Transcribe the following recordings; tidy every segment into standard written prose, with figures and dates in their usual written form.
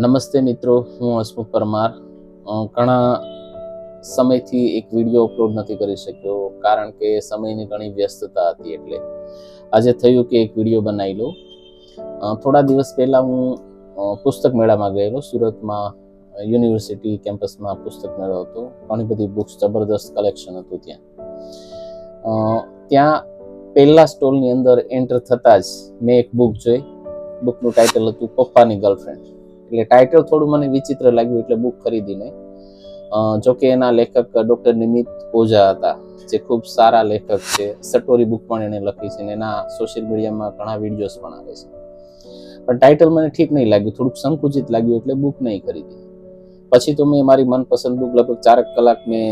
નમસ્તે મિત્રો, હું હસમુખ પરમાર. ઘણા સમયથી એક વિડીયો અપલોડ નથી કરી શક્યો કારણ કે સમયની ઘણી વ્યસ્તતા હતી. એટલે આજે થયું કે એક વિડીયો બનાવી લઉં. થોડા દિવસ પહેલાં હું પુસ્તક મેળામાં ગયેલો. સુરતમાં યુનિવર્સિટી કેમ્પસમાં પુસ્તક મેળો હતો. ઘણી બધી બુક્સ, જબરદસ્ત કલેક્શન હતું ત્યાં પહેલા સ્ટોલની અંદર એન્ટર થતાં જ મેં એક બુક જોઈ. બુકનું ટાઇટલ હતું પપ્પાની ગર્લફ્રેન્ડ. એટલે ટાઇટલ થોડું મને વિચિત્ર લાગ્યું એટલે બુક ખરીદી નહીં. જોકે એના લેખક ડૉક્ટર નિમિત ઓઝા હતા, જે ખૂબ સારા લેખક છે. સટોરી બુક પણ એણે લખી છે અને એના સોશિયલ મીડિયામાં ઘણા વિડીયોઝ પણ આવે છે. પણ ટાઇટલ મને ઠીક નહીં લાગ્યું, થોડુંક સંકુચિત લાગ્યું એટલે બુક નહીં ખરીદી. પછી તો મેં મારી મનપસંદ બુક લગભગ 4 કલાક મેં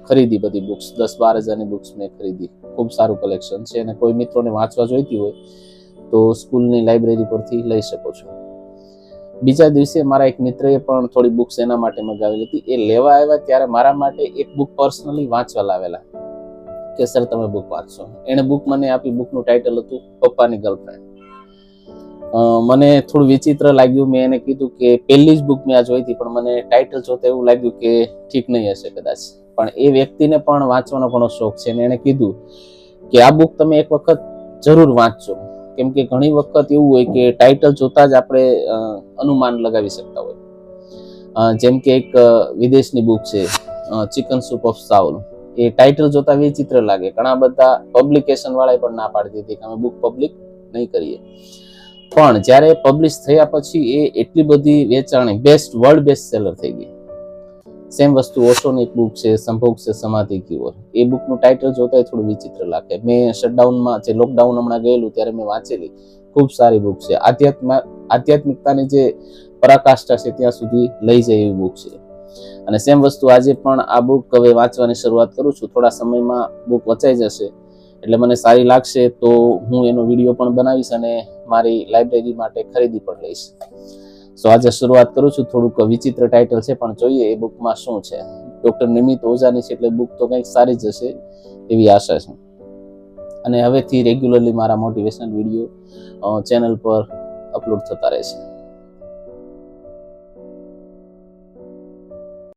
ખરીદી. બધી બુક્સ 10-12 હજારની બુક્સ મેં ખરીદી. ખૂબ સારું કલેક્શન છે અને કોઈ મિત્રોને વાંચવા જોઈતી હોય તો સ્કૂલની લાઇબ્રેરી પરથી લઈ શકો છો. બીજા દિવસે મારા એક મિત્રએ પણ થોડી બુક્સ એના માટે મંગાવેલી હતી. એ લેવા આવ્યા ત્યારે મારા માટે એક બુક પર્સનલી વાંચવા લાવેલા કે સર તમે બુક વાંચશો. એણે બુક મને આપી. બુકનું ટાઇટલ હતું પપ્પાની ગર્લફ્રેન્ડ. મને થોડું વિચિત્ર લાગ્યું. મેં એને કીધું કે પહેલી જ બુક મેં આ જોઈ હતી, પણ મને ટાઇટલ જોતા એવું લાગ્યું કે ઠીક નહીં હશે કદાચ. પણ એ વ્યક્તિને પણ વાંચવાનો ઘણો શોખ છે અને એણે કીધું કે આ બુક તમે એક વખત જરૂર વાંચજો. કેમ કે ઘણી વખત એવું હોય કે ટાઇટલ જોતા જ આપણે અનુમાન લગાવી શકતા હોય. જેમ કે એક વિદેશની બુક છે chicken soup of soul. A title જોતા વિચિત્ર લાગે. ઘણા બધા પબ્લિકેશન વાળાએ પણ ના પાડી દીધી કે અમે બુક પબ્લિક નહીં કરીએ. પણ જ્યારે પબ્લિશ થયા પછી એ એટલી બધી વેચાણી, વર્લ્ડ બેસ્ટ સેલર થઈ ગઈ. સેમ વસ્તુ ઓશોની એક બુક છે સંભોગ છે સમાધિ કી ઓર. એ બુકનું ટાઇટલ જોતા થોડું વિચિત્ર લાગે. મેં શટડાઉનમાં, જે લોકડાઉન હમણાં ગયેલું ત્યારે મેં વાંચેલી. ખૂબ સારી બુક છે. આધ્યાત્મિકતાની જે પરાકાષ્ઠા છે ત્યાં સુધી લઈ જાય એવી બુક છે. અને સેમ વસ્તુ આજે પણ આ બુક હવે વાંચવાની શરૂઆત કરું છું. થોડા સમયમાં બુક વચાઈ જશે એટલે મને સારી લાગશે તો હું એનો વિડીયો પણ બનાવીશ અને મારી લાઇબ્રેરી માટે ખરીદી પણ લઈશ. સો આજે શરૂઆત કરું છું. થોડુંક વિચિત્ર ટાઇટલ છે પણ જોઈએ એ બુકમાં શું છે. ડૉક્ટર નિમિત ઓઝાની છે એટલે બુક તો કંઈક સારી જ હશે એવી આશા છે. અને હવેથી રેગ્યુલરલી મારા મોટિવેશનલ વિડીયો ચેનલ પર અપલોડ થતા રહેશે.